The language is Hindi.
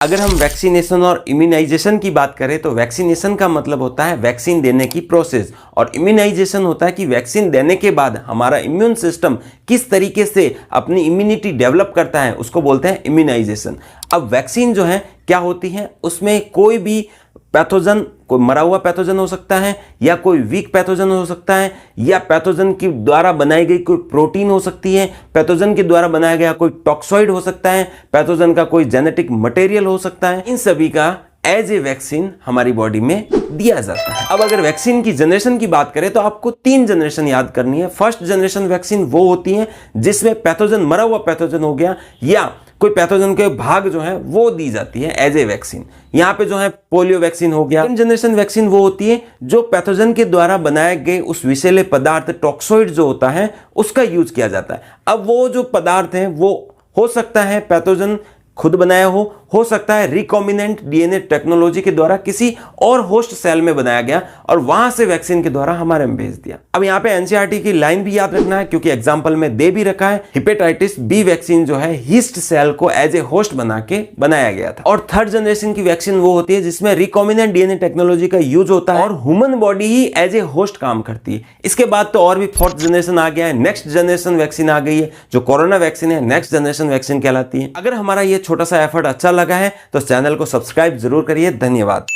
अगर हम वैक्सीनेशन और इम्यूनाइजेशन की बात करें तो वैक्सीनेशन का मतलब होता है वैक्सीन देने की प्रोसेस और इम्यूनाइजेशन होता है कि वैक्सीन देने के बाद हमारा इम्यून सिस्टम किस तरीके से अपनी इम्यूनिटी डेवलप करता है उसको बोलते हैं इम्यूनाइजेशन। अब वैक्सीन जो है क्या होती है, उसमें कोई भी पैथोजन, कोई मरा हुआ पैथोजन हो सकता है या कोई वीक पैथोजन हो सकता है या पैथोजन के द्वारा बनाई गई कोई प्रोटीन हो सकती है, पैथोजन के द्वारा बनाया गया कोई टॉक्सॉइड हो सकता है, पैथोजन का कोई जेनेटिक मटेरियल हो सकता है। इन सभी का एज ए वैक्सीन हमारी बॉडी में दिया जाता है। अब अगर वैक्सीन की जनरेशन की बात करें तो आपको 3 जनरेशन याद करनी है। फर्स्ट जनरेशन वैक्सीन वो होती है जिसमें पैथोजन, मरा हुआ पैथोजन हो गया या कोई पैथोजन के भाग जो है वो दी जाती है एज ए वैक्सीन। यहाँ पे जो है पोलियो वैक्सीन हो गया। सेकंड जनरेशन वैक्सीन वो होती है जो पैथोजन के द्वारा बनाए गए उस विषैले पदार्थ टॉक्सॉइड जो होता है उसका यूज किया जाता है। अब वो जो पदार्थ है वो हो सकता है पैथोजन खुद बनाया हो सकता है रिकॉम्बिनेंट डीएनए टेक्नोलॉजी के द्वारा किसी और होस्ट सेल में बनाया गया और वहां से वैक्सीन के द्वारा हमारे में भेज दिया। अब यहाँ पे एनसीईआरटी की लाइन भी याद रखना है क्योंकि एग्जांपल में दे भी रखा है। हेपेटाइटिस बी वैक्सीन जो है हीस्ट सेल को एज ए होस्ट बना के बनाया गया था। और थर्ड जनरेशन की वैक्सीन वो होती है जिसमें रिकॉम्बिनेंट डीएनए टेक्नोलॉजी का यूज होता है और ह्यूमन बॉडी ही एज ए होस्ट काम करती है। इसके बाद तो और भी फोर्थ जनरेशन आ गया है, नेक्स्ट जनरेशन वैक्सीन आ गई है जो कोरोना वैक्सीन है, नेक्स्ट जनरेशन वैक्सीन कहलाती है। अगर हमारा ये छोटा सा एफर्ट अच्छा लगा है तो चैनल को सब्सक्राइब जरूर करिए। धन्यवाद।